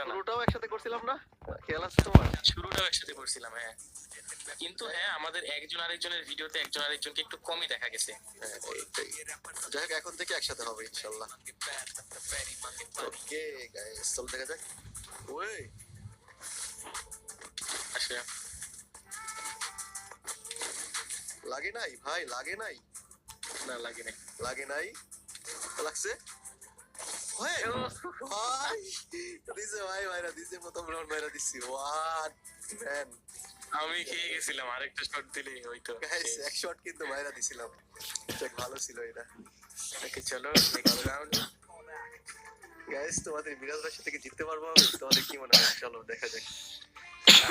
এমনটা না, শুরুটাও একসাথে করছিলাম না, খেয়াল আছে তোমার? শুরুটাও একসাথে করছিলাম, হ্যাঁ। কিন্তু হ্যাঁ, আমাদের একজন আরেকজনের ভিডিওতে একজন আরেকজনকে একটু কমই দেখা গেছে। যাই হোক, এখন থেকে একসাথে হবে ইনশাল্লাহ। ওকে গাইস, চল দেখা যাক। ওই আসলে লাগে নাই ভাই, লাগে নাই, না, লাগে নাই। লাগে নাই, লাগছে ভাই। ভাই দিছে ভাই, ভাইরা দিছে, প্রথম রাউন্ড ভাইরা দিছি। হোয়াট ম্যান, আমি খেয়ে গেছিলাম, আরেকটা শট দিলেই হইতো। গাইস এক শট কিন্তু ভাইরা দিছিলাম, ঠিক ভালো ছিল এটা। ওকে চলো নেক্সট রাউন্ড। গাইস তোমাদের মিরাজ ভাইয়ের সাথে কি জিততে পারবো আমি? তোমাদের কি মনে হয়? চলো দেখা যাক।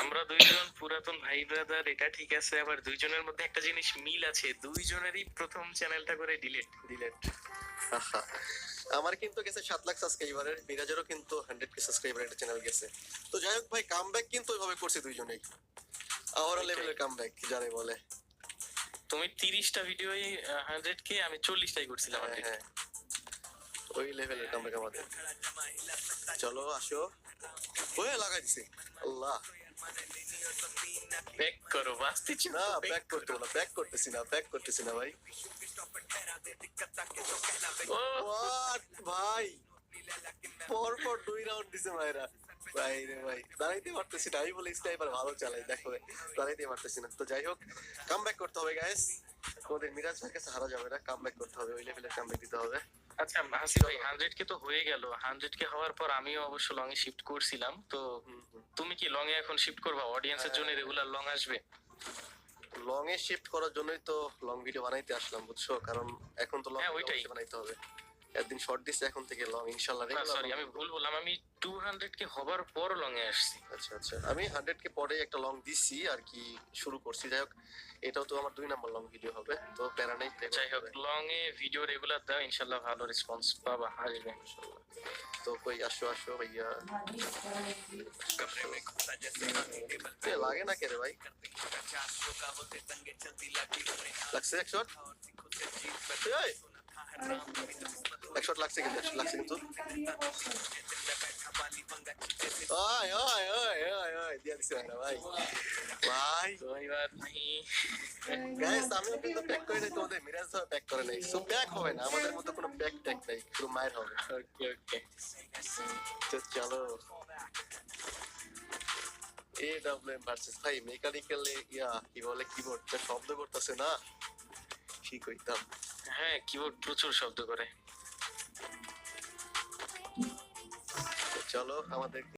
আমরা দুইজন পুরাতন ভাই ব্রাদার, এটা ঠিক আছে, আবার দুইজনের মধ্যে একটা জিনিস মিল আছে, দুইজনেরই প্রথম চ্যানেলটা করে ডিলিট। আমার কিন্তু গেছে 7 লাখ সাবস্ক্রাইবারের, মিরাজেরও কিন্তু 100K সাবস্ক্রাইবার একটা চ্যানেল গেছে। তো যাই হোক ভাই, কামব্যাক কিন্তু ওইভাবে করছে দুইজনেই, আওয়ারা লেভেলের কামব্যাক জানে বলে। তুমি 30টা ভিডিওই 100K, আমি 40টাই করছিলাম। হ্যাঁ, ওই লেভেলের কামব্যাক আমাদের। চলো আসো। ওই লাগাই দিছে, আল্লাহ। ব্যাক করো, বাস্তিছি না ব্যাক করতে না, ব্যাক করতেছি না, ব্যাক করতেছি না ভাই। হোয়াট ভাই, পর পর 2 রাউন্ড দিছে ভাইরা। ভাই রে ভাই, দাঁড়াইতে পারতেছি না। আমি বলে স্নাইপার ভালো চালাই, দেখো দাঁড়াইতে পারতেছি না। তো যাই হোক, কামব্যাক করতে হবে গাইস। ওদের মিরাজ ভাইয়ের কাছে হারা যাবে না, কামব্যাক করতে হবে, ওই লেভেলের কামব্যাক দিতে হবে। আচ্ছা হাসি ভাই, 100K তো হয়ে গেল, 100K হওয়ার পর আমিও অবশ্য লং এ শিফট করছিলাম। তো তুমি কি লং এ এখন শিফট করবা? অডিয়েন্সের জন্য রেগুলার লং আসবে? লং এ শিফট করার জন্যই তো লং ভিডিও বানাইতে আসলাম, বুঝছো? কারণ এখন তো লং ওইটাই বানাইতে হবে। একদিন শর্ট দিছে, এখন থেকে লং ইনশাআল্লাহ। সরি, আমি ভুল বললাম, আমি 200K হবার পর লং এ আসছি। আচ্ছা আচ্ছা, আমি 100K পরে একটা লং দিছি আর কি, শুরু করছি। যাই হোক, এটাও তো আমার 2 নাম্বার লং ভিডিও হবে, তো প্যারা নেই। যাই হোক, লং এ ভিডিও রেগুলার দাও, ইনশাআল্লাহ ভালো রেসপন্স পাবা, আসবে। তো কই আসো আসো ভাইয়া। লাগে না কে রে ভাই? লাগছে এক শট, এক শট লাগছে কিন্তু, এক শট লাগছে কিন্তু। ওই ওই ওই ওই ওই দিয়া দিছে না ভাই। ভাই कोई बात नहीं। গাইস, আমিও কিন্তু প্যাক করে নাই, তোমাদের মিরাজ ভাই প্যাক করে নাই। সো প্যাক হবে না, আমাদের মধ্যে কোনো প্যাক ট্যাক নাই, শুধু মায়ের হবে। ओके ओके, তো চলো, AWM ভার্সেস ভাই মেকানিক্যাল ইয়া কি বলে, কিবোর্ডটা শব্দ করতেছে না, ঠিক হইতাম। হ্যাঁ কিবোর্ড প্রচুর শব্দ করে। চলো আমাদের